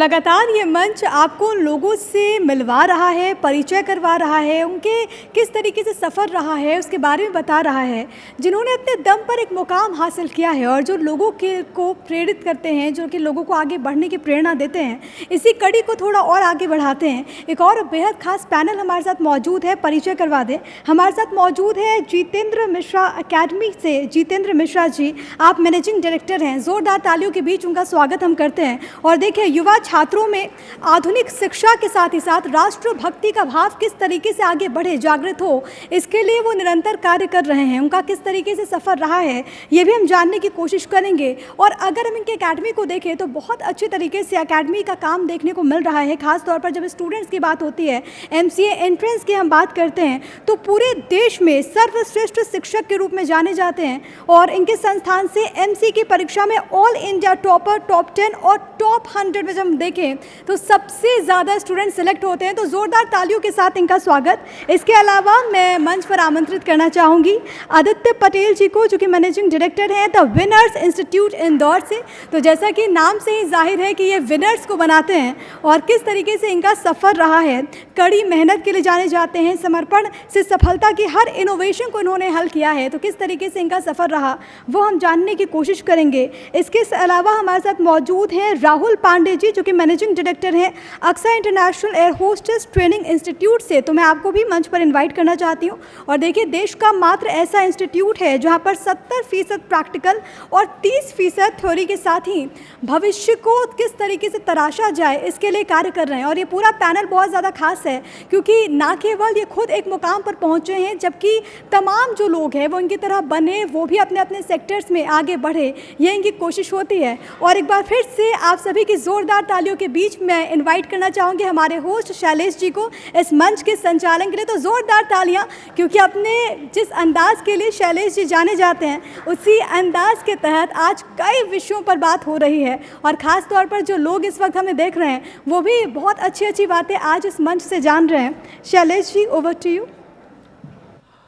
लगातार ये मंच आपको उन लोगों से मिलवा रहा है, परिचय करवा रहा है, उनके किस तरीके से सफ़र रहा है उसके बारे में बता रहा है, जिन्होंने अपने दम पर एक मुकाम हासिल किया है और जो लोगों के को प्रेरित करते हैं, जो कि लोगों को आगे बढ़ने की प्रेरणा देते हैं, इसी कड़ी को थोड़ा और आगे बढ़ाते हैं। एक और बेहद खास पैनल हमारे साथ मौजूद है, परिचय करवा दें। हमारे साथ मौजूद है जितेंद्र मिश्रा अकेडमी से। जितेंद्र मिश्रा जी, आप मैनेजिंग डायरेक्टर हैं। ज़ोरदार तालियों के बीच उनका स्वागत हम करते हैं। और देखिए, युवा छात्रों में आधुनिक शिक्षा के साथ ही साथ राष्ट्रभक्ति का भाव किस तरीके से आगे बढ़े, जागृत हो, इसके लिए वो निरंतर कार्य कर रहे हैं। उनका किस तरीके से सफ़र रहा है ये भी हम जानने की कोशिश करेंगे। और अगर हम इनके अकेडमी को देखें तो बहुत अच्छे तरीके से अकेडमी का काम देखने को मिल रहा है। खास तौर पर जब स्टूडेंट्स की बात होती है, MCA एंट्रेंस की हम बात करते हैं, तो पूरे देश में सर्वश्रेष्ठ शिक्षक के रूप में जाने जाते हैं। और इनके संस्थान से MC की परीक्षा में ऑल इंडिया टॉपर, टॉप 10 और टॉप 100 में जब हम देखें तो सबसे ज़्यादा स्टूडेंट सिलेक्ट होते हैं। तो ज़ोरदार तालियों के साथ इनका स्वागत। इसके अलावा मैं मंच पर आमंत्रित करना चाहूँगी आदित्य पटेल जी को, जो कि मैनेजिंग डायरेक्टर हैं द विनर्स इंस्टीट्यूट इंदौर से। तो जैसा कि नाम से ही जाहिर है कि ये विनर्स को बनाते हैं और किस तरीके से इनका सफ़र रहा है, कड़ी मेहनत के लिए जाने जाते हैं, समर्पण से सफलता की हर इनोवेशन को इन्होंने हल किया है। तो किस तरीके से इनका सफ़र रहा वो हम जानने की कोशिश करेंगे। इसके अलावा हमारे साथ मौजूद हैं राहुल पांडे जी, जो कि मैनेजिंग डायरेक्टर हैं Aksa international air hostess training institute से। तो मैं आपको भी मंच पर इनवाइट करना चाहती हूँ। और देखिए, देश का मात्र ऐसा इंस्टीट्यूट है जहाँ पर 70% प्रैक्टिकल और 30% थ्योरी के साथ ही भविष्य को किस तरीके से तराशा जाए इसके लिए कार्य कर रहे हैं। और ये पूरा पैनल बहुत ज़्यादा खास है क्योंकि ना केवल ये खुद एक मुकाम पर पहुँचे हैं, जबकि तमाम जो लोग हैं वो इनकी तरह बने, वो भी अपने अपने सेक्टर्स में आगे बढ़े, ये इनकी कोशिश होती है। और एक बार फिर से आप सभी की ज़ोरदार तालियों के बीच मैं इनवाइट करना चाहूँगी हमारे होस्ट शैलेश जी को इस मंच के संचालन के लिए। तो ज़ोरदार तालियाँ, क्योंकि अपने जिस अंदाज़ के लिए शैलेश जी जाने जाते हैं, उसी अंदाज़ के तहत आज कई विषयों पर बात हो रही है। और ख़ास तौर पर जो लोग इस वक्त हमें देख रहे हैं वो भी बहुत अच्छी अच्छी बातें आज इस मंच से जान रहे हैं। Shailesh ji, over to you.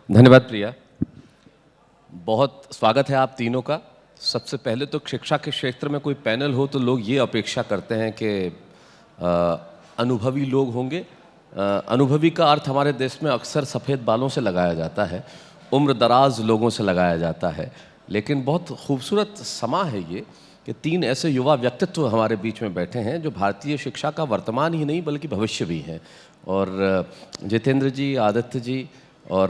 धन्यवाद प्रिया, बहुत स्वागत है आप तीनों का। सबसे पहले तो शिक्षा के क्षेत्र में कोई पैनल हो तो लोग ये अपेक्षा करते हैं कि अनुभवी लोग होंगे। अनुभवी का अर्थ हमारे देश में अक्सर सफ़ेद बालों से लगाया जाता है, उम्र दराज लोगों से लगाया जाता है। लेकिन बहुत खूबसूरत समा है ये कि तीन ऐसे युवा व्यक्तित्व हमारे बीच में बैठे हैं जो भारतीय शिक्षा का वर्तमान ही नहीं बल्कि भविष्य भी हैं। और जितेंद्र जी, आदित्य जी और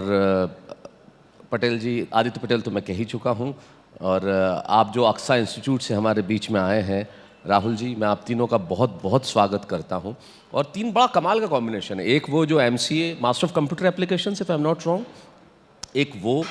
पटेल जी, आदित्य पटेल तो मैं कह ही चुका हूँ, और आप जो अक्सा इंस्टीट्यूट से हमारे बीच में आए हैं, राहुल जी, मैं आप तीनों का बहुत बहुत स्वागत करता हूं। और तीन बड़ा कमाल का कॉम्बिनेशन है। एक वो जो MCA master of computer application if I am not wrong, एक वो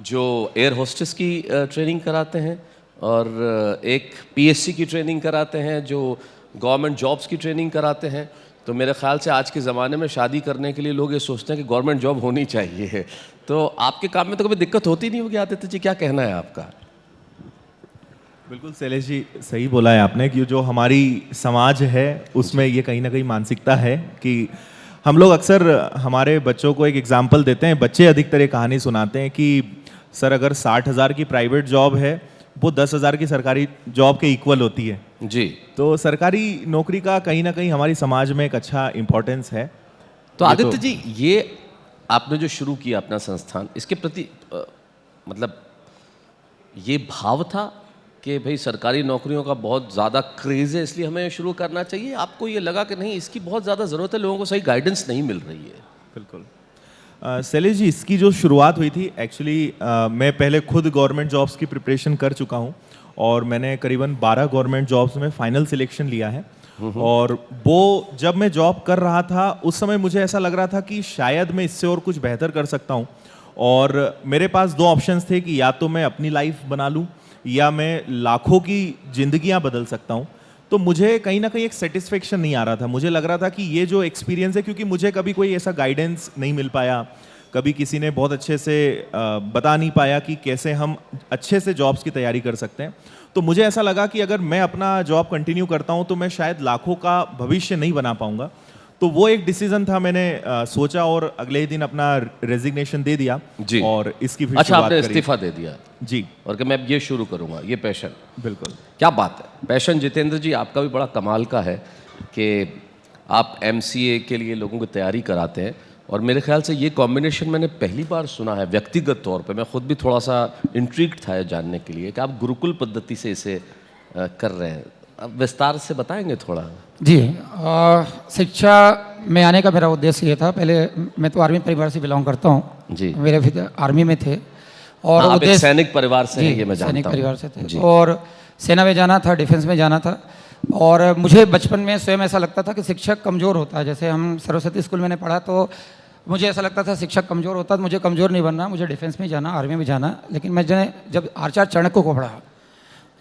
जो एयर होस्टेस की ट्रेनिंग कराते हैं, और एक PSC की ट्रेनिंग कराते हैं, जो गवर्नमेंट जॉब्स की ट्रेनिंग कराते हैं। तो मेरे ख्याल से आज के ज़माने में शादी करने के लिए लोग ये सोचते हैं कि गवर्नमेंट जॉब होनी चाहिए। तो आपके काम में तो कभी दिक्कत होती नहीं होगी आदित्य जी, क्या कहना है आपका? बिल्कुल शैलेश जी, सही बोला है आपने कि जो हमारी समाज है उसमें ये कहीं ना कहीं मानसिकता है कि हम लोग अक्सर हमारे बच्चों को एक एग्जाम्पल देते हैं, बच्चे अधिकतर ये कहानी सुनाते हैं कि सर अगर 60,000 की प्राइवेट जॉब है वो 10,000 की सरकारी जॉब के इक्वल होती है जी। तो सरकारी नौकरी का कहीं ना कहीं हमारी समाज में एक अच्छा इम्पोर्टेंस है। तो आदित्य जी, ये आपने जो शुरू किया अपना संस्थान, इसके प्रति मतलब ये भाव था कि भाई सरकारी नौकरियों का बहुत ज़्यादा क्रेज़ है इसलिए हमें शुरू करना चाहिए, आपको ये लगा कि नहीं इसकी बहुत ज़्यादा ज़रूरत है, लोगों को सही गाइडेंस नहीं मिल रही है? बिल्कुल शैलेश जी, इसकी जो शुरुआत हुई थी एक्चुअली मैं पहले खुद गवर्नमेंट जॉब्स की प्रिपरेशन कर चुका हूँ और मैंने करीबन 12 गवर्नमेंट जॉब्स में फाइनल सिलेक्शन लिया है। और वो जब मैं जॉब कर रहा था उस समय मुझे ऐसा लग रहा था कि शायद मैं इससे और कुछ बेहतर कर सकता हूँ। और मेरे पास दो ऑप्शंस थे कि या तो मैं अपनी लाइफ बना लूँ या मैं लाखों की जिंदगियां बदल सकता हूं। तो मुझे कहीं ना कहीं एक सेटिस्फेक्शन नहीं आ रहा था। मुझे लग रहा था कि ये जो एक्सपीरियंस है, क्योंकि मुझे कभी कोई ऐसा गाइडेंस नहीं मिल पाया, कभी किसी ने बहुत अच्छे से बता नहीं पाया कि कैसे हम अच्छे से जॉब्स की तैयारी कर सकते हैं। तो मुझे ऐसा लगा कि अगर मैं अपना जॉब कंटिन्यू करता हूं तो मैं शायद लाखों का भविष्य नहीं बना पाऊंगा। तो वो एक डिसीजन था, मैंने सोचा और अगले ही दिन अपना रेजिग्नेशन दे दिया जी। और इसकी फिर अच्छा, आपने इस्तीफा दे दिया जी, और कि मैं ये शुरू करूंगा, ये पैशन। बिल्कुल क्या बात है, पैशन जितेंद्र जी आपका भी बड़ा कमाल का है कि आप MCA के लिए लोगों को तैयारी कराते हैं, और मेरे ख्याल से ये कॉम्बिनेशन मैंने पहली बार सुना है व्यक्तिगत तौर पे। मैं खुद भी थोड़ा सा इंट्रीग्ड था ये जानने के लिए कि आप गुरुकुल पद्धति से इसे कर रहे हैं। अब विस्तार से बताएंगे थोड़ा? जी, शिक्षा में आने का मेरा उद्देश्य ये था। पहले मैं तो आर्मी परिवार से बिलोंग करता हूँ जी। मेरे पिता आर्मी में थे, और आप एक उद्देश्य सैनिक परिवार से हैं, ये मैं सैनिक जानता हूँ। परिवार से थे, जी। और सेना में जाना था, डिफेंस में जाना था। और मुझे बचपन में स्वयं ऐसा लगता था कि शिक्षक कमज़ोर होता है। जैसे हम सरस्वती स्कूल में पढ़ा तो मुझे ऐसा लगता था शिक्षक कमज़ोर होता, तो मुझे कमज़ोर नहीं बनना, मुझे डिफेंस में जाना, आर्मी में जाना। लेकिन मैं जब आचार्य चाणक्य को पढ़ा,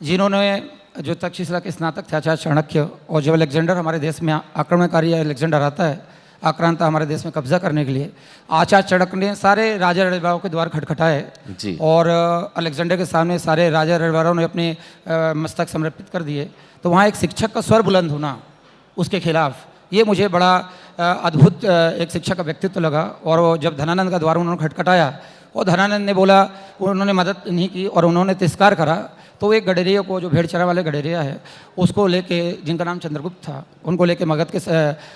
जिन्होंने जो तक्षशिला के स्नातक थे आचार्य चाणक्य, और जब अलेक्जेंडर हमारे देश में आक्रमणकारी अलेक्जेंडर आता है आक्रांता हमारे देश में कब्जा करने के लिए, आचार्य चाणक्य ने सारे राजा रजवाड़ों के द्वार खटखटाए जी। और अलेक्जेंडर के सामने सारे राजा रजवाड़ों ने अपने मस्तक समर्पित कर दिए। तो वहाँ एक शिक्षक का स्वर बुलंद होना उसके खिलाफ, ये मुझे बड़ा अद्भुत एक शिक्षक का व्यक्तित्व लगा। और वो जब धनानंद का द्वार उन्होंने खटखटाया और धनानंद ने बोला, उन्होंने मदद नहीं की और उन्होंने तिरस्कार करा, तो एक गडेरिया को, जो भेड़ चरा वाले गडेरिया है, उसको लेके, जिनका नाम चंद्रगुप्त था, उनको लेके मगध के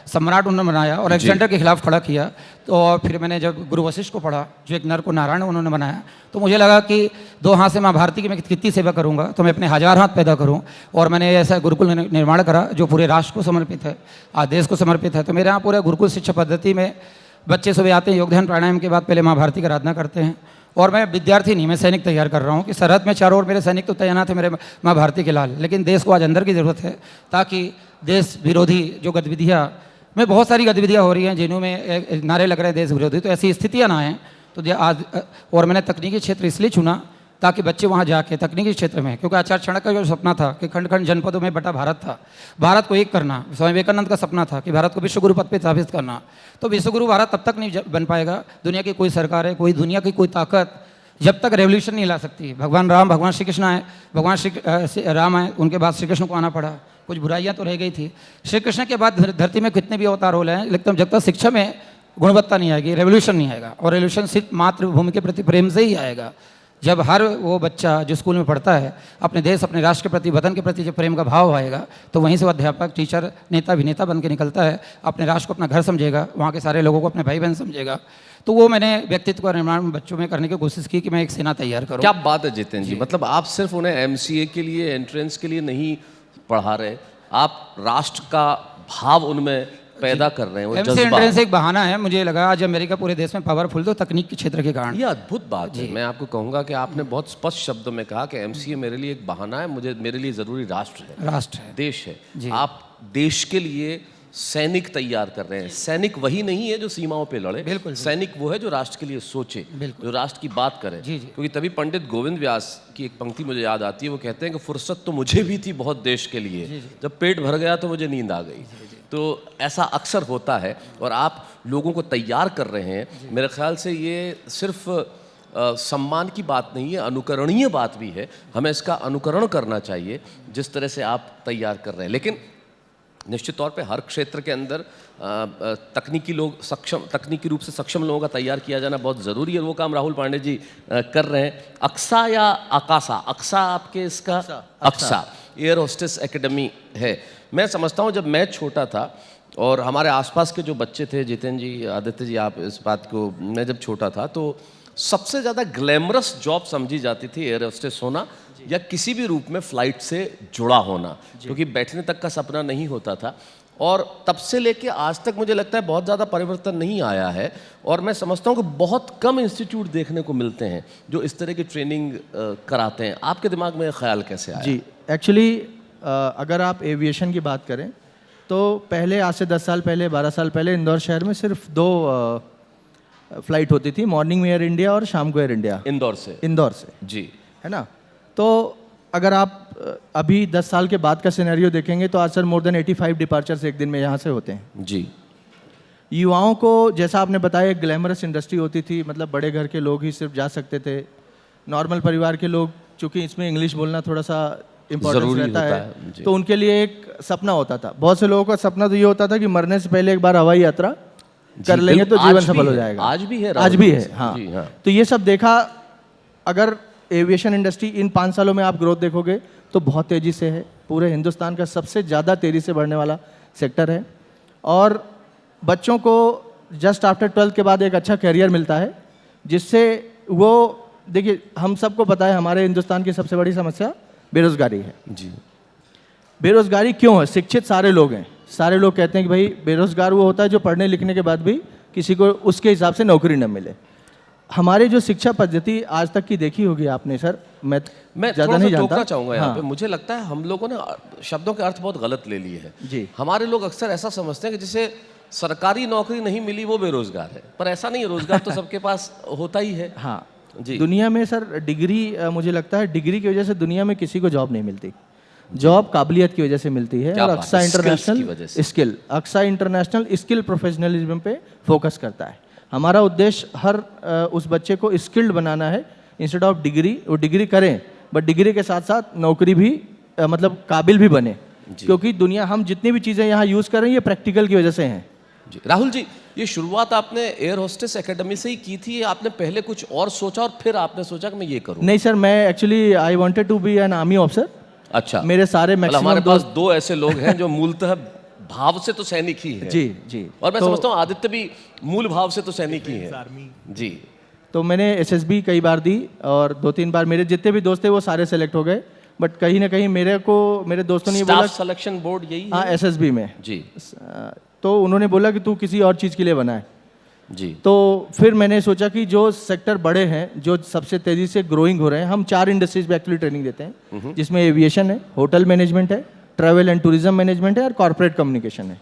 सम्राट उन्होंने बनाया और अलेक्जेंडर के खिलाफ खड़ा किया। तो फिर मैंने जब गुरु वशिष्ठ को पढ़ा, जो एक नर को नारायण उन्होंने बनाया, तो मुझे लगा कि 2 हाथ से माँ भारती की मैं कितनी सेवा करूँगा, तो मैं अपने 1000 हाथ पैदा करूँ। और मैंने ऐसा गुरुकुल निर्माण करा जो पूरे राष्ट्र को समर्पित है, आज देश को समर्पित है। तो मेरे यहाँ पूरे गुरुकुल शिक्षा पद्धति में बच्चे सुबह आते हैं, योगदान प्राणायाम के बाद पहले माँ भारती की आराधना करते हैं। और मैं विद्यार्थी नहीं, मैं सैनिक तैयार कर रहा हूँ कि सरहद में चारों ओर मेरे सैनिक तो तैनात है, मेरे माँ भारती के लाल। लेकिन देश को आज अंदर की ज़रूरत है, ताकि देश विरोधी जो गतिविधियाँ में, बहुत सारी गतिविधियाँ हो रही हैं जिन्होंने नारे लग रहे हैं देश विरोधी, तो ऐसी स्थितियाँ ना आएँ। तो आज, और मैंने तकनीकी क्षेत्र इसलिए चुना ताकि बच्चे वहाँ जाके तकनीकी क्षेत्र में, क्योंकि आचार्य चाणक्य का जो सपना था कि खंड खंड जनपदों में बटा भारत था, भारत को एक करना। स्वामी विवेकानंद का सपना था कि भारत को विश्व गुरु पद पर स्थापित करना। तो विश्व गुरु भारत तब तक नहीं बन पाएगा, दुनिया की कोई सरकार है, कोई दुनिया की कोई ताकत जब तक रेवोल्यूशन नहीं ला सकती। भगवान राम, भगवान श्री कृष्ण आए, भगवान श्री राम आए, उनके बाद श्री कृष्ण को आना पड़ा, कुछ बुराइयाँ तो रह गई थी। श्री कृष्ण के बाद धरती में कितने भी अवतार हो रहे हैं, लेकिन जब तक शिक्षा में गुणवत्ता नहीं आएगी, रेवोल्यूशन नहीं आएगा। और रेवोल्यूशन सिर्फ मातृभूमि के प्रति प्रेम से ही आएगा। जब हर वो बच्चा जो स्कूल में पढ़ता है अपने देश, अपने राष्ट्र के प्रति, वतन के प्रति जब प्रेम का भाव आएगा, तो वहीं से वो अध्यापक, टीचर, नेता, अभिनेता बन के निकलता है, अपने राष्ट्र को अपना घर समझेगा, वहाँ के सारे लोगों को अपने भाई बहन समझेगा। तो वो मैंने व्यक्तित्व का निर्माण बच्चों में करने की कोशिश की कि मैं एक सेना तैयार करूँ। क्या बात है जितेंद्र जी, मतलब आप सिर्फ उन्हें MCA के लिए, एंट्रेंस के लिए नहीं पढ़ा रहे, आप राष्ट्र का भाव उनमें पैदा कर रहे हैं, वो MCA एंट्रेंस एक बहाना है। मुझे लगा आज अमेरिका पूरे देश में पावरफुल, तो तकनीक के क्षेत्र के कारण। ये अद्भुत बात है। मैं आपको कहूंगा कि आपने बहुत स्पष्ट शब्दों में कहा कि MCA मेरे लिए एक बहाना है, मेरे लिए जरूरी राष्ट्र है, राष्ट्र है, देश है। आप देश के लिए सैनिक तैयार कर रहे हैं। सैनिक वही नहीं है जो सीमाओं पे लड़े, बिल्कुल। सैनिक वो है जो राष्ट्र के लिए सोचे, जो राष्ट्र की बात करे। क्योंकि तभी पंडित गोविंद व्यास की एक पंक्ति मुझे याद आती है, वो कहते हैं कि फुर्सत तो मुझे भी थी बहुत देश के लिए, जब पेट भर गया तो मुझे नींद आ गई। तो ऐसा अक्सर होता है, और आप लोगों को तैयार कर रहे हैं। मेरे ख्याल से ये सिर्फ सम्मान की बात नहीं है, अनुकरणीय बात भी है। हमें इसका अनुकरण करना चाहिए जिस तरह से आप तैयार कर रहे हैं। लेकिन निश्चित तौर पे हर क्षेत्र के अंदर तकनीकी रूप से सक्षम लोगों का तैयार किया जाना बहुत ज़रूरी है। वो काम राहुल पांडे जी कर रहे हैं। अक्सा या आकाशा, अक्सा आपके इसका अक्सा एयर होस्टेस एकेडमी है। मैं समझता हूँ जब मैं छोटा था और हमारे आसपास के जो बच्चे थे, जितेंद्र जी, आदित्य जी, आप इस बात को, मैं जब छोटा था तो सबसे ज़्यादा ग्लैमरस जॉब समझी जाती थी एयर होस्टेस होना, या किसी भी रूप में फ्लाइट से जुड़ा होना, क्योंकि बैठने तक का सपना नहीं होता था। और तब से लेके आज तक मुझे लगता है बहुत ज़्यादा परिवर्तन नहीं आया है, और मैं समझता हूँ कि बहुत कम इंस्टीट्यूट देखने को मिलते हैं जो इस तरह की ट्रेनिंग कराते हैं। आपके दिमाग में ख़्याल कैसे आया? जी, एक्चुअली अगर आप एविएशन की बात करें तो पहले, आज से 10 साल पहले, 12 साल पहले इंदौर शहर में सिर्फ 2 फ्लाइट होती थी, मॉर्निंग में एयर इंडिया और शाम को एयर इंडिया। इंदौर से जी, है ना। तो अगर आप अभी 10 साल के बाद का सिनेरियो देखेंगे तो आज सर मोर देन 85 डिपार्चर्स एक दिन में यहाँ से होते हैं। जी। युवाओं को, जैसा आपने बताया, एक ग्लैमरस इंडस्ट्री होती थी, मतलब बड़े घर के लोग ही सिर्फ जा सकते थे। नॉर्मल परिवार के लोग, चूँकि इसमें इंग्लिश बोलना थोड़ा सा इम्पोर्टेंस रहता है, तो उनके लिए एक सपना होता था। बहुत से लोगों का सपना तो ये होता था कि मरने से पहले एक बार हवाई यात्रा कर लेंगे तो जीवन सफल हो जाएगा। आज भी है, हाँ। तो ये सब देखा। अगर एविएशन इंडस्ट्री इन 5 सालों में आप ग्रोथ देखोगे तो बहुत तेज़ी से है। पूरे हिंदुस्तान का सबसे ज़्यादा तेज़ी से बढ़ने वाला सेक्टर है और बच्चों को जस्ट आफ्टर 12th के बाद एक अच्छा करियर मिलता है, जिससे वो, देखिए हम सबको पता है हमारे हिंदुस्तान की सबसे बड़ी समस्या बेरोज़गारी है। जी। बेरोज़गारी क्यों है? शिक्षित सारे लोग हैं, सारे लोग कहते हैं कि भाई बेरोज़गार वो होता है जो पढ़ने लिखने के बाद भी किसी को उसके हिसाब से नौकरी न मिले। हमारी जो शिक्षा पद्धति आज तक की देखी होगी आपने सर, मैं ज़्यादा नहीं नहीं जानता। टोकना चाहूँगा यहाँ हाँ। पे। मुझे लगता है हम लोगों ने शब्दों के अर्थ बहुत गलत ले लिए हैं। जी। हमारे लोग अक्सर ऐसा समझते हैं कि जिसे सरकारी नौकरी नहीं मिली वो बेरोजगार है, पर ऐसा नहीं है। रोजगार तो सबके पास होता ही है। हाँ जी। दुनिया में सर डिग्री, मुझे लगता है डिग्री की वजह से दुनिया में किसी को जॉब नहीं मिलती। जॉब काबिलियत की वजह से मिलती है। क्या और बात अक्सा है, skills की वजह इंटरनेशनल से। Skill, Aksa international skill professionalism पे फोकस करता है। हमारा उद्देश्य हर उस बच्चे को स्किल्ड बनाना है इंस्टेड ऑफ डिग्री। वो डिग्री करें बट डिग्री के साथ साथ नौकरी भी मतलब काबिल भी बने, क्योंकि दुनिया हम जितनी भी चीज़ें यहाँ यूज़ कर रहे हैं ये प्रैक्टिकल की वजह से हैं। जी राहुल जी, ये शुरुआत आपने एयर होस्टेस एकेडमी से ही की थी या आपने पहले कुछ और सोचा और फिर आपने सोचा कि मैं ये करूँ? नहीं सर, मैं actually I wanted to be an army officer. अच्छा। मेरे सारे मतलब मैक्सिमम हमारे पास दो ऐसे लोग हैं जो मूलतः भाव से तो सैनिक ही है। जी जी। और मैं समझता हूँ आदित्य भी मूल भाव से तो सैनिक ही है। जी। तो मैंने एसएसबी कई बार दी और 2-3 बार मेरे जितने भी दोस्त थे वो सारे सेलेक्ट हो गए, बट कहीं ना कहीं मेरे दोस्तों ने ये बोला, स्टाफ सिलेक्शन बोर्ड यही हाँ है? एसएसबी में। जी। तो उन्होंने बोला कि तू किसी और चीज़ के लिए बना है। जी। तो फिर मैंने सोचा कि जो सेक्टर बड़े हैं, जो सबसे तेज़ी से ग्रोइंग हो रहे हैं, हम 4 इंडस्ट्रीज में एक्चुअली ट्रेनिंग देते हैं, जिसमें एविएशन है, होटल मैनेजमेंट है, ट्रैवल एंड टूरिज्म मैनेजमेंट है और कॉर्पोरेट कम्युनिकेशन है।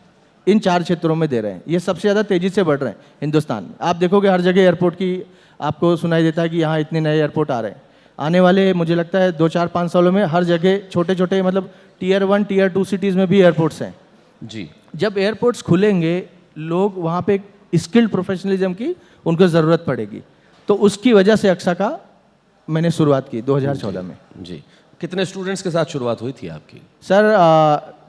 इन 4 क्षेत्रों में दे रहे हैं। ये सबसे ज़्यादा तेज़ी से बढ़ रहे हैं हिंदुस्तान में। आप देखोगे हर जगह एयरपोर्ट की आपको सुनाई देता है कि यहाँ इतने नए एयरपोर्ट आ रहे हैं। आने वाले मुझे लगता है 2-4-5 सालों में हर जगह छोटे छोटे मतलब Tier 1 Tier 2 सिटीज़ में भी एयरपोर्ट्स हैं। जी। जब एयरपोर्ट्स खुलेंगे, लोग वहाँ पे स्किल्ड प्रोफेशनलिज्म की उनको ज़रूरत पड़ेगी। तो उसकी वजह से अक्सा का मैंने शुरुआत की 2014 में। जी। कितने स्टूडेंट्स के साथ शुरुआत हुई थी आपकी? सर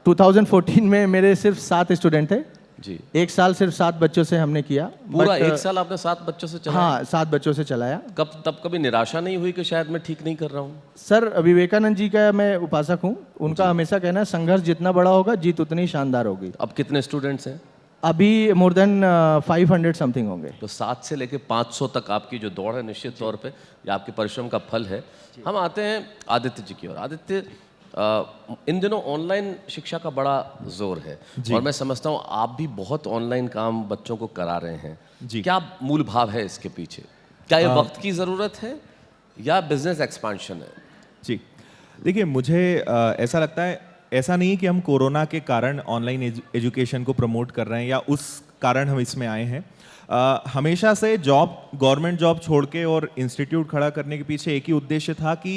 2014 में मेरे सिर्फ 7 स्टूडेंट थे। जी। 1 साल सिर्फ 7 बच्चों से हमने किया। पूरा But, 1 साल आपने 7 बच्चों से चलाया? हाँ 7 बच्चों से चलाया। तब कभी निराशा नहीं हुई कि शायद मैं ठीक नहीं कर रहा हूँ? सर विवेकानंद जी का मैं उपासक हूँ। उनका हमेशा कहना है संघर्ष जितना बड़ा होगा जीत उतनी शानदार होगी। अब कितने स्टूडेंट्स हैं? अभी मोर देन 500 समथिंग होंगे। तो 7 से लेके 500 तक आपकी जो दौड़ है निश्चित तौर पे ये आपके परिश्रम का फल है। हम आते हैं आदित्य जी की ओर। आदित्य, इन दिनों ऑनलाइन शिक्षा का बड़ा जोर है और मैं समझता हूँ आप भी बहुत ऑनलाइन काम बच्चों को करा रहे हैं। जी। क्या मूल भाव है इसके पीछे? क्या ये वक्त की ज़रूरत है या बिजनेस एक्सपेंशन है? जी देखिए, मुझे ऐसा लगता है, ऐसा नहीं कि हम कोरोना के कारण ऑनलाइन एजुकेशन को प्रमोट कर रहे हैं या उस कारण हम इसमें आए हैं। हमेशा से गवर्नमेंट जॉब छोड़ के और इंस्टीट्यूट खड़ा करने के पीछे एक ही उद्देश्य था कि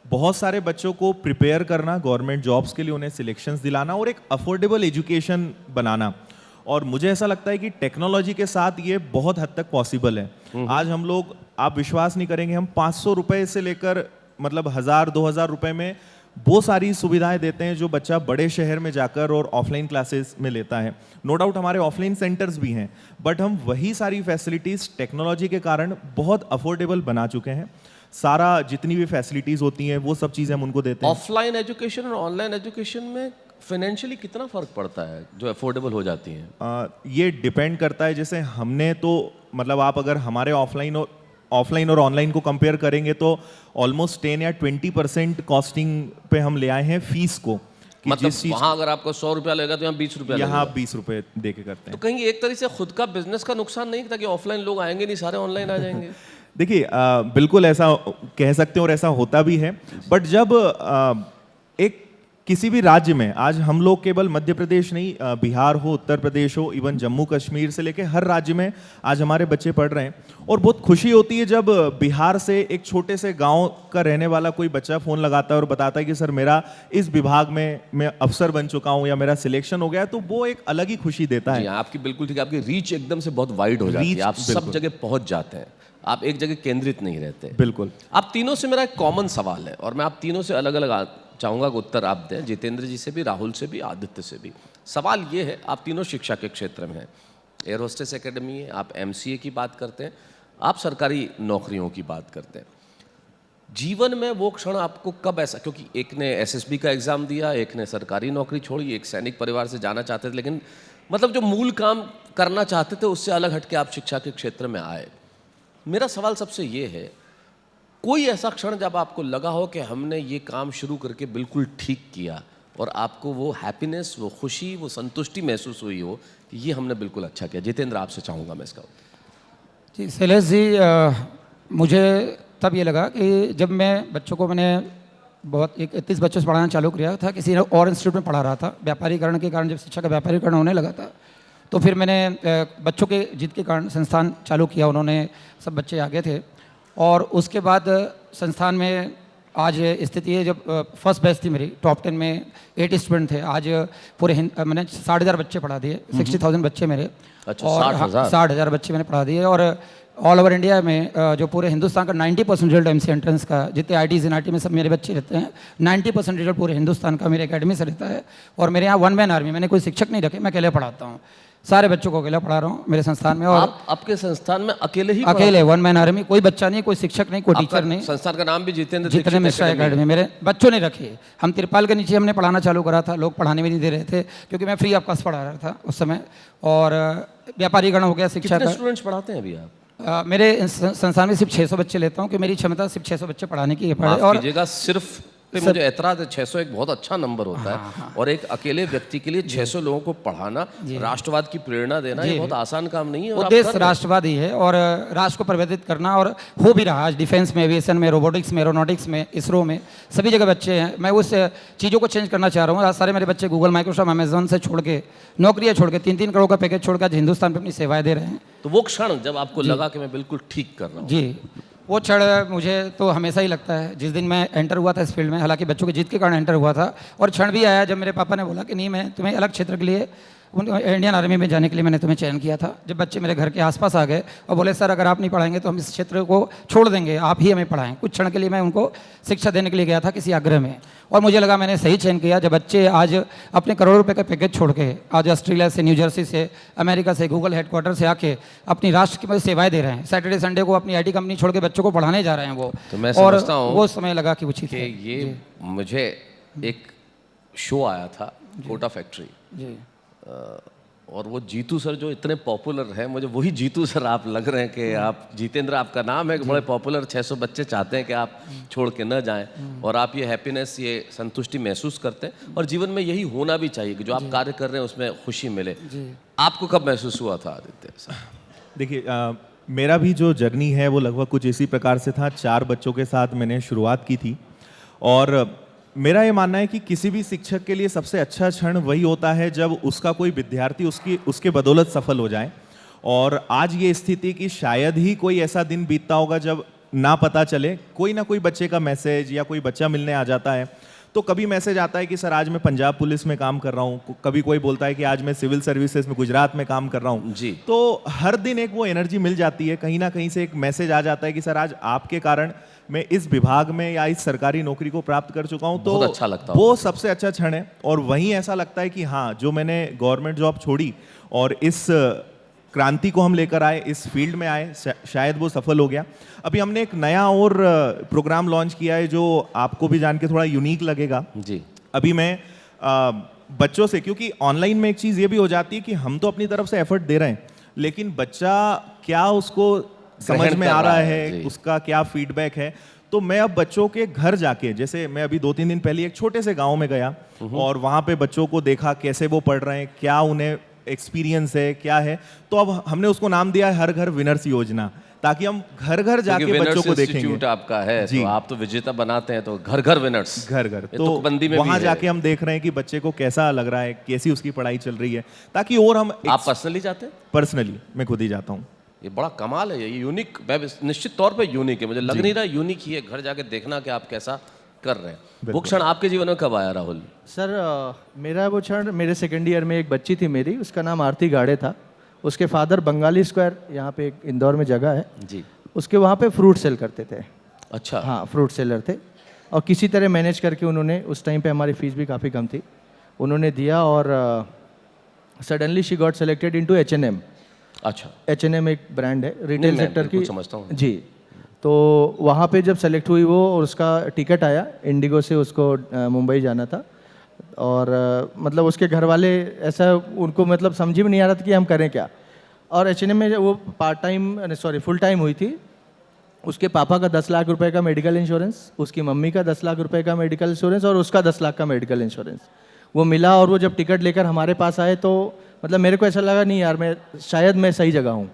बहुत सारे बच्चों को प्रिपेयर करना गवर्नमेंट जॉब्स के लिए, उन्हें सिलेक्शंस दिलाना और एक अफोर्डेबल एजुकेशन बनाना। और मुझे ऐसा लगता है कि टेक्नोलॉजी के साथ ये बहुत हद तक पॉसिबल है। आज हम लोग, आप विश्वास नहीं करेंगे, हम 500 रुपए से लेकर मतलब 1000-2000 रुपए में वो सारी सुविधाएं देते हैं जो बच्चा बड़े शहर में जाकर और ऑफलाइन क्लासेस में लेता है। नो डाउट हमारे ऑफलाइन सेंटर्स भी हैं, बट हम वही सारी फैसिलिटीज़ टेक्नोलॉजी के कारण बहुत अफोर्डेबल बना चुके हैं। सारा जितनी भी फैसिलिटीज़ होती हैं वो सब चीज़ें हम उनको देते हैं। ऑफलाइन एजुकेशन और ऑनलाइन एजुकेशन में फाइनेंशियली कितना फ़र्क पड़ता है जो अफोर्डेबल हो जाती हैं? ये डिपेंड करता है। जैसे हमने तो मतलब आप अगर हमारे ऑफलाइन और ऑनलाइन को कंपेयर करेंगे तो ऑलमोस्ट 10 या 20% कॉस्टिंग पे हम ले आए हैं फीस को। कि मतलब जिस चीज़ वहाँ अगर आपको 100 रुपया लगेगा तो यहाँ 20 रुपया यहाँ लगेगा। 20 रुपए दे के करते तो हैं। कहीं एक तरह से खुद का बिजनेस का नुकसान नहीं था कि ऑफलाइन लोग आएंगे नहीं, सारे ऑनलाइन आ जाएंगे? देखिए बिल्कुल ऐसा कह सकते हैं और ऐसा होता भी है। बट जब एक किसी भी राज्य में, आज हम लोग केवल मध्य प्रदेश नहीं, बिहार हो, उत्तर प्रदेश हो, इवन जम्मू कश्मीर से लेके हर राज्य में आज हमारे बच्चे पढ़ रहे हैं। और बहुत खुशी होती है जब बिहार से एक छोटे से गांव का रहने वाला कोई बच्चा फ़ोन लगाता है और बताता है कि सर मेरा इस विभाग में मैं अफसर बन चुका हूं या मेरा सिलेक्शन हो गया। तो वो एक अलग ही खुशी देता है। जी, आपकी बिल्कुल ठीक है। आपकी रीच एकदम से बहुत वाइड हो जाती है, आप सब बिल्कुल। जगह पहुंच जाते हैं, आप एक जगह केंद्रित नहीं रहते। बिल्कुल। आप तीनों से मेरा एक कॉमन सवाल है और मैं आप तीनों से अलग अलग चाहूँगा कि उत्तर आप दें, जितेंद्र जी से भी, राहुल से भी, आदित्य से भी। सवाल ये है, आप तीनों शिक्षा के क्षेत्र में हैं, एयर होस्टेस एकेडमी है, आप MCA की बात करते हैं, आप सरकारी नौकरियों की बात करते हैं। जीवन में वो क्षण आपको कब ऐसा, क्योंकि एक ने एसएसबी का एग्ज़ाम दिया, एक ने सरकारी नौकरी छोड़ी, एक सैनिक परिवार से जाना चाहते थे, लेकिन मतलब जो मूल काम करना चाहते थे उससे अलग हटके आप शिक्षा के क्षेत्र में आए। मेरा सवाल सबसे ये है, कोई ऐसा क्षण जब आपको लगा हो कि हमने ये काम शुरू करके बिल्कुल ठीक किया और आपको वो हैप्पीनेस, वो खुशी, वो संतुष्टि महसूस हुई हो कि ये हमने बिल्कुल अच्छा किया? जितेंद्र, आपसे चाहूँगा मैं इसका। जी शैलेश जी, मुझे तब ये लगा कि जब मैं बच्चों को मैंने बहुत 31 बच्चों से पढ़ाना चालू किया था, किसी और इंस्टीट्यूट में पढ़ा रहा था। व्यापारीकरण के कारण जब शिक्षा का व्यापारीकरण होने लगा था तो फिर मैंने बच्चों के जिद के कारण संस्थान चालू किया। उन्होंने सब बच्चे आगे थे और उसके बाद संस्थान में आज स्थिति है, जब फर्स्ट बैच थी मेरी, टॉप 10 में 8 स्टूडेंट थे। आज पूरे मैंने 60,000 बच्चे पढ़ा दिए, 60,000 बच्चे मेरे। अच्छा, और 60,000 बच्चे मैंने पढ़ा दिए। और ऑल ओवर इंडिया में जो पूरे हिंदुस्तान का 90% रिजल्ट एमसी एंट्रेंस का, जितने IITs NIT में सब मेरे बच्चे रहते हैं, 90% रिजल्ट पूरे हिंदुस्तान का मेरे एकेडमी से रहता है। और मेरे यहाँ 1 मैन आर्मी, मैंने कोई शिक्षक नहीं रखे, मैं अकेले पढ़ाता हूँ। सारे बच्चों को अकेला पढ़ा रहा हूँ मेरे संस्थान में। और आपके संस्थान में अकेले ही अकेले 1 मैन आर्मी, कोई बच्चा नहीं, कोई शिक्षक नहीं, कोई टीचर नहीं। संस्थान का नाम भी जितेंद्र जितने मिश्रा एकेडमी, मेरे बच्चों ने रखे। हम तिरपाल के नीचे हमने पढ़ाना चालू करा था, लोग पढ़ाने में नहीं दे रहे थे क्योंकि मैं फ्री ऑफ कॉस्ट पढ़ा रहा था उस समय। और व्यापारीकरण हो गया शिक्षा का। स्टूडेंट्स पढ़ाते हैं अभी आप? मेरे संस्थान में सिर्फ 600 बच्चे लेता हूँ कि मेरी क्षमता सिर्फ 600 बच्चे पढ़ाने की है। और सिर्फ पे मुझे ऐतराज है, 600 एक बहुत अच्छा नंबर होता है। और एक अकेले व्यक्ति के लिए 600 लोगों को पढ़ाना, राष्ट्रवाद की प्रेरणा देना, ये बहुत आसान काम नहीं है। उद्देश्य राष्ट्रवादी है और राष्ट्र को परिवर्तित करना, और हो भी रहा आज डिफेंस में, एविएशन में, रोबोटिक्स में, एरोनॉटिक्स में, इसरो में, सभी जगह बच्चे हैं। मैं उस चीज़ों को चेंज करना चाह रहा हूँ। आज सारे मेरे बच्चे गूगल, माइक्रोसॉफ्ट, अमेजोन से छोड़ के, नौकरियाँ छोड़ के, 3-3 करोड़ का पैकेज छोड़ के आज हिंदुस्तान में अपनी सेवाएं दे रहे हैं। तो वो क्षण जब आपको लगा कि मैं बिल्कुल ठीक कर रहा हूँ? जी, वो क्षण मुझे तो हमेशा ही लगता है जिस दिन मैं एंटर हुआ था इस फील्ड में। हालांकि बच्चों की जिद के कारण एंटर हुआ था। और क्षण भी आया जब मेरे पापा ने बोला कि नहीं, मैं तुम्हें अलग क्षेत्र के लिए, इंडियन आर्मी में जाने के लिए मैंने तुम्हें चयन किया था। जब बच्चे मेरे घर के आसपास आ गए और बोले सर अगर आप नहीं पढ़ाएंगे तो हम इस क्षेत्र को छोड़ देंगे, आप ही हमें पढ़ाएं। कुछ क्षण के लिए मैं उनको शिक्षा देने के लिए गया था किसी आग्रह में, और मुझे लगा मैंने सही चयन किया। जब बच्चे आज अपने करोड़ों रुपए का पैकेज छोड़ के आज ऑस्ट्रेलिया से, न्यू जर्सी से, अमेरिका से, गूगल हेडक्वार्टर से आके अपनी राष्ट्र की सेवाएं दे रहे हैं, सैटरडे संडे को अपनी IT कंपनी छोड़ के बच्चों को पढ़ाने जा रहे हैं वो, तो मैं समझता हूं वो समय लगा कि उचित है। ये मुझे एक शो आया था कोटा फैक्ट्री जी, और वो जीतू सर जो इतने पॉपुलर हैं, मुझे वही जीतू सर आप लग रहे हैं कि आप, जितेंद्र आपका नाम है, बड़े पॉपुलर, 600 बच्चे चाहते हैं कि आप छोड़ के न जाएं, और आप ये हैप्पीनेस, ये संतुष्टि महसूस करते हैं। और जीवन में यही होना भी चाहिए कि जो आप कार्य कर रहे हैं उसमें खुशी मिले। आपको कब महसूस हुआ था आदित्य सर? देखिए, मेरा भी जो जर्नी है वो लगभग कुछ इसी प्रकार से था। 4 बच्चों के साथ मैंने शुरुआत की थी, और मेरा ये मानना है कि किसी भी शिक्षक के लिए सबसे अच्छा क्षण वही होता है जब उसका कोई विद्यार्थी उसके बदौलत सफल हो जाए। और आज ये स्थिति कि शायद ही कोई ऐसा दिन बीतता होगा जब ना पता चले, कोई ना कोई बच्चे का मैसेज या कोई बच्चा मिलने आ जाता है। तो कभी मैसेज आता है कि सर आज मैं पंजाब पुलिस में काम कर रहा हूँ, कभी कोई बोलता है कि आज मैं सिविल सर्विसेज में गुजरात में काम कर रहा हूँ जी। तो हर दिन एक वो एनर्जी मिल जाती है, कहीं ना कहीं से एक मैसेज आ जाता है कि सर आज आपके कारण मैं इस विभाग में या इस सरकारी नौकरी को प्राप्त कर चुका हूँ। तो बहुत अच्छा लगता है, वो सबसे अच्छा क्षण है। और वहीं ऐसा लगता है कि हाँ, जो मैंने गवर्नमेंट जॉब छोड़ी और इस क्रांति को हम लेकर आए, इस फील्ड में आए, शायद वो सफल हो गया। अभी हमने एक नया और प्रोग्राम लॉन्च किया है जो आपको भी जान के थोड़ा यूनिक लगेगा जी। अभी मैं बच्चों से, क्योंकि ऑनलाइन में एक चीज़ ये भी हो जाती है कि हम तो अपनी तरफ से एफर्ट दे रहे हैं, लेकिन बच्चा क्या उसको समझ में आ रहा है, उसका क्या फीडबैक है। तो मैं अब बच्चों के घर जाके, जैसे मैं अभी 2-3 दिन पहले एक छोटे से गांव में गया और वहाँ पे बच्चों को देखा कैसे वो पढ़ रहे हैं, क्या उन्हें एक्सपीरियंस है, क्या है। तो अब हमने उसको नाम दिया है हर घर विनर्स योजना, ताकि हम घर घर जाके बच्चों को देखेंगे। आपका है तो आप तो विजेता बनाते हैं, तो घर घर विनर्स, घर घर तो बंदी में वहाँ जाके हम देख रहे हैं कि बच्चे को कैसा लग रहा है, कैसी उसकी पढ़ाई चल रही है, ताकि और हम। आप पर्सनली जाते हैं? पर्सनली मैं खुद ही जाता हूँ। ये बड़ा कमाल है, ये यूनिक, निश्चित तौर पे यूनिक है। मुझे लग नहीं रहा यूनिक ही है, घर जाके देखना कि आप कैसा कर रहे हैं। वो क्षण आपके जीवन में कब आया राहुल? सर मेरा वो क्षण, मेरे सेकेंड ईयर में एक बच्ची थी मेरी, उसका नाम आरती गाड़े था। उसके फादर बंगाली स्क्वायर, यहाँ पे एक इंदौर में जगह है जी, उसके वहाँ पे फ्रूट सेल करते थे। अच्छा। हाँ, फ्रूट सेलर थे, और किसी तरह मैनेज करके उन्होंने, उस टाइम पे हमारी फीस भी काफ़ी कम थी, उन्होंने दिया, और suddenly she got selected into H&M। अच्छा। H&M एक ब्रांड है रिटेल सेक्टर की, समझता हूँ जी। तो वहाँ पे जब सेलेक्ट हुई वो और उसका टिकट आया इंडिगो से, उसको मुंबई जाना था। और मतलब उसके घर वाले ऐसा उनको मतलब समझ में नहीं आ रहा था कि हम करें क्या। और H&M में वो फुल टाइम हुई थी। उसके पापा का 10 लाख रुपए का मेडिकल इंश्योरेंस, उसकी मम्मी का 10 लाख रुपए का मेडिकल इंश्योरेंस और उसका 10 लाख का मेडिकल इंश्योरेंस वो मिला। और वो जब टिकट लेकर हमारे पास आए तो मतलब मेरे को ऐसा लगा नहीं यार, मैं शायद मैं सही जगह हूँ।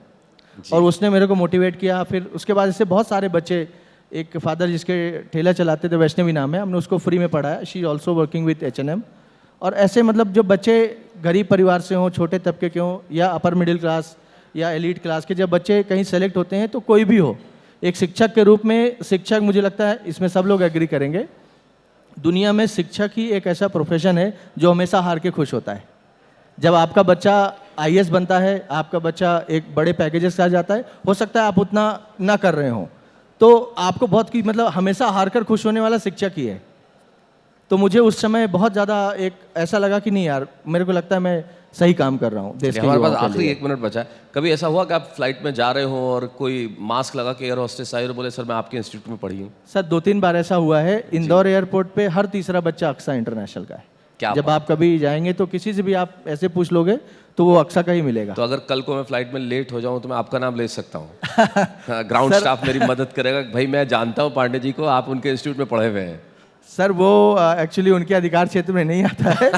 और उसने मेरे को मोटिवेट किया। फिर उसके बाद इससे बहुत सारे बच्चे, एक फादर जिसके ठेला चलाते थे, वैष्णवी नाम है, हमने उसको फ्री में पढ़ाया। She also working with H&M। और ऐसे मतलब जो बच्चे गरीब परिवार से हों, छोटे तबके के हों, या अपर मिडिल क्लास या एलीट क्लास के, जब बच्चे कहीं सेलेक्ट होते हैं तो कोई भी हो, एक शिक्षक के रूप में, शिक्षक मुझे लगता है इसमें सब लोग एग्री करेंगे, दुनिया में शिक्षक ही एक ऐसा प्रोफेशन है जो हमेशा हार के खुश होता है। जब आपका बच्चा IAS बनता है, आपका बच्चा एक बड़े पैकेजेस के साथ जाता है, हो सकता है आप उतना ना कर रहे हो, तो आपको बहुत की मतलब हमेशा हार कर खुश होने वाला शिक्षक ही है। तो मुझे उस समय बहुत ज़्यादा एक ऐसा लगा कि नहीं यार, मेरे को लगता है मैं सही काम कर रहा हूँ देश के हमारे पास युवाओं के आखिरी लिए। 1 मिनट बचा है। कभी ऐसा हुआ कि आप फ्लाइट में जा रहे हो और कोई मास्क लगा के एयर होस्टेस आई और बोले सर मैं आपके इंस्टीट्यूट में पढ़ी हूँ? सर 2-3 बार ऐसा हुआ है। इंदौर एयरपोर्ट पे हर तीसरा बच्चा अक्सा इंटरनेशनल का है। क्या जब आप कभी जाएंगे तो किसी से भी आप ऐसे पूछ लोगे तो वो अक्सा का ही मिलेगा। तो अगर कल को मैं फ्लाइट में लेट हो जाऊं तो मैं आपका नाम ले सकता हूं? ग्राउंड स्टाफ मेरी मदद करेगा कि भाई मैं जानता हूं पांडे जी को, आप उनके इंस्टीट्यूट में पढ़े हुए हैं। सर वो एक्चुअली उनके अधिकार क्षेत्र में नहीं आता है।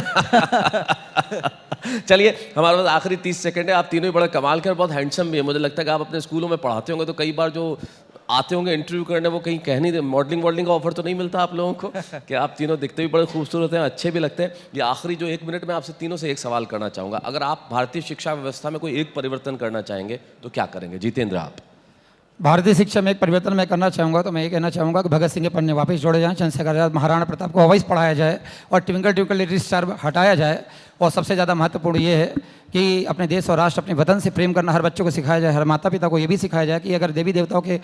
चलिए हमारे पास आखिरी 30 सेकंड है। आप तीनों ही बड़ा कमाल के और बहुत हैंडसम भी है। मुझे लगता है कि आप अपने स्कूलों में पढ़ाते होंगे तो कई बार जो आते होंगे इंटरव्यू करने वो कहीं कह नहीं दे, मॉडलिंग का ऑफर तो नहीं मिलता आप लोगों को कि आप तीनों दिखते भी बड़े खूबसूरत हैं, अच्छे भी लगते हैं। ये आखिरी जो 1 मिनट में आपसे तीनों से एक सवाल करना चाहूँगा, अगर आप भारतीय शिक्षा व्यवस्था में कोई एक परिवर्तन करना चाहेंगे तो क्या करेंगे? जितेंद्र आप। भारतीय शिक्षा में एक परिवर्तन मैं करना चाहूँगा तो मैं ये कहना चाहूँगा कि भगत सिंह के पन्ने वापस जोड़े जाएं, चंद्रशेखर आजाद, महाराणा प्रताप को वापस पढ़ाया जाए और ट्विंकल ट्विंकल लिटिल स्टार हटाया जाए। और सबसे ज़्यादा महत्वपूर्ण ये है कि अपने देश और राष्ट्र, अपने वतन से प्रेम करना हर बच्चों को सिखाया जाए। हर माता पिता को ये भी सिखाया जाए कि अगर देवी देवताओं के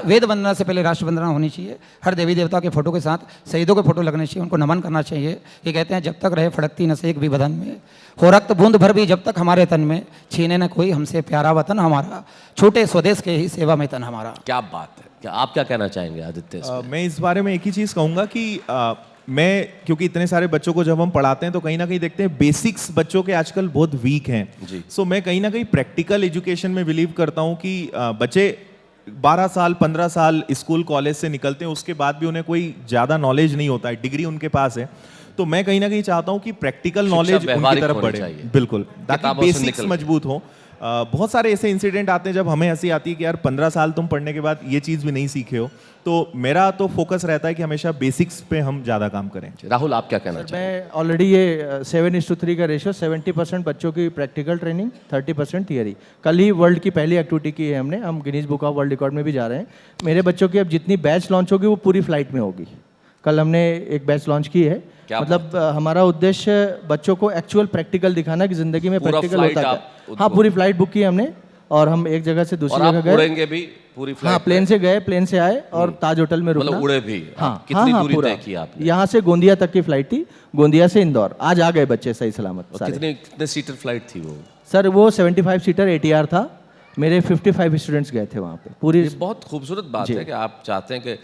वेद वंदना से पहले राष्ट्र वंदना होनी चाहिए। हर देवी देवता के फोटो के साथ शहीदों के फोटो लगने चाहिए, उनको नमन करना चाहिए। ये कहते हैं जब तक रहे फड़कती न से एक भी बदन में, हो रक्त बूंद भर भी जब तक हमारे तन में, छीने न कोई हमसे प्यारा वतन हमारा, छोटे स्वदेश के ही सेवा में तन हमारा। क्या बात है, क्या आप क्या कहना चाहेंगे आदित्य? मैं इस बारे में एक ही चीज़ कहूँगा कि मैं, क्योंकि इतने सारे बच्चों को जब हम पढ़ाते हैं तो कहीं ना कहीं देखते हैं बेसिक्स बच्चों के आजकल बहुत वीक हैं। सो मैं कहीं ना कहीं प्रैक्टिकल एजुकेशन में बिलीव करता हूँ कि बच्चे 12 साल 15 साल स्कूल कॉलेज से निकलते हैं, उसके बाद भी उन्हें कोई ज़्यादा नॉलेज नहीं होता है, डिग्री उनके पास है। तो मैं कहीं ना कहीं चाहता हूँ कि प्रैक्टिकल नॉलेज उनकी तरफ बढ़े, बिल्कुल, ताकि बेसिक्स मजबूत हो। बहुत सारे ऐसे इंसिडेंट आते हैं जब हमें हंसी आती है कि यार 15 साल तुम पढ़ने के बाद ये चीज़ भी नहीं सीखे हो। तो मेरा तो फोकस रहता है कि हमेशा बेसिक्स पे हम ज़्यादा काम करें। राहुल आप क्या कहना चाहेंगे? मैं ऑलरेडी ये 7:3 का रेशियो, 70% बच्चों की प्रैक्टिकल ट्रेनिंग, 30% थियरी। कल ही वर्ल्ड की पहली एक्टिविटी की है हमने, हम Guinness book of world record में भी जा रहे हैं। मेरे बच्चों की अब जितनी बैच लॉन्च होगी वो पूरी फ्लाइट में होगी। कल हमने एक बैच लॉन्च की है। मतलब हमारा उद्देश्य बच्चों को एक्चुअल प्रैक्टिकल दिखाना कि जिंदगी में प्रैक्टिकल होता है। हाँ, पूरी फ्लाइट बुक की हमने और हम एक जगह से दूसरी जगह गए। उड़ेंगे भी पूरी फ्लाइट? हाँ, प्लेन से गए, प्लेन से आए और ताज होटल में रुकना। मतलब उड़े भी? हाँ, कितनी दूरी तय की आपने? यहाँ से गोंदिया तक की फ्लाइट थी, गोंदिया से इंदौर। आज आ गए बच्चे सही सलामत सारे। कितने सीटर फ्लाइट थी वो? सर वो 75 सीटर ATR था। मेरे 55 स्टूडेंट्स गए थे वहाँ पे पूरी। बहुत खूबसूरत बात है कि आप चाहते हैं कि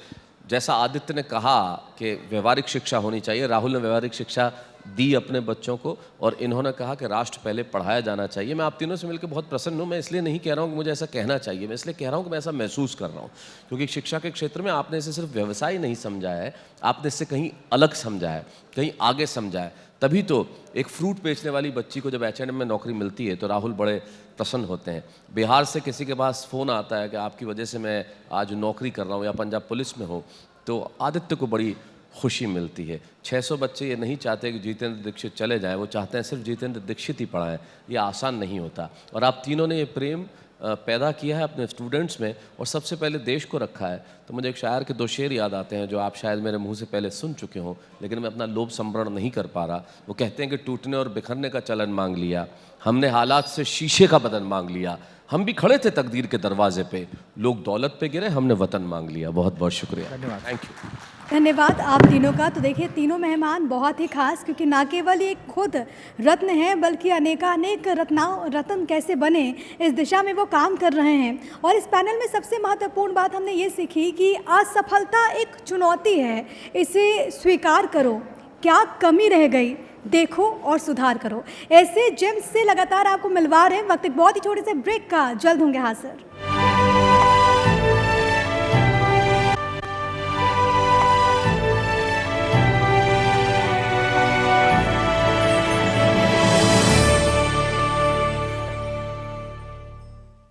जैसा आदित्य ने कहा कि व्यवहारिक शिक्षा होनी चाहिए, राहुल ने व्यवहारिक शिक्षा दी अपने बच्चों को, और इन्होंने कहा कि राष्ट्र पहले पढ़ाया जाना चाहिए। मैं आप तीनों से मिलकर बहुत प्रसन्न हूँ। मैं इसलिए नहीं कह रहा हूँ कि मुझे ऐसा कहना चाहिए, मैं इसलिए कह रहा हूँ कि मैं ऐसा महसूस कर रहा हूँ, क्योंकि शिक्षा के क्षेत्र में आपने इसे सिर्फ व्यवसाय नहीं समझा है, आपने इससे कहीं अलग समझा है, कहीं आगे समझा है। तभी तो एक फ्रूट बेचने वाली बच्ची को जब H&M में नौकरी मिलती है तो राहुल बड़े प्रसन्न होते हैं। बिहार से किसी के पास फ़ोन आता है कि आपकी वजह से मैं आज नौकरी कर रहा हूँ, या पंजाब पुलिस में हो, तो आदित्य को बड़ी खुशी मिलती है। 600 बच्चे ये नहीं चाहते कि जितेंद्र दीक्षित चले जाएं, वो चाहते हैं सिर्फ जितेंद्र दीक्षित ही पढ़ाएं। ये आसान नहीं होता, और आप तीनों ने ये प्रेम पैदा किया है अपने स्टूडेंट्स में, और सबसे पहले देश को रखा है। तो मुझे एक शायर के 2 शेर याद आते हैं जो आप शायद मेरे मुंह से पहले सुन चुके हों, लेकिन मैं अपना लोभ संवरण नहीं कर पा रहा। वो कहते हैं कि टूटने और बिखरने का चलन मांग लिया, हमने हालात से शीशे का बदन मांग लिया, हम भी खड़े थे तकदीर के दरवाजे पे, लोग दौलत पे गिरे, हमने वतन मांग लिया। बहुत बहुत शुक्रिया, थैंक यू। धन्यवाद आप तीनों का। तो देखिए तीनों मेहमान बहुत ही खास, क्योंकि ना केवल ये खुद रत्न हैं बल्कि अनेकानेक रत्न कैसे बने इस दिशा में वो काम कर रहे हैं। और इस पैनल में सबसे महत्वपूर्ण बात हमने ये सीखी कि असफलता एक चुनौती है, इसे स्वीकार करो, क्या कमी रह गई देखो और सुधार करो। ऐसे जेम्स से लगातार आपको मिलवा रहे हैं। वक्त एक बहुत ही छोटे से ब्रेक का, जल्द होंगे हाजिर।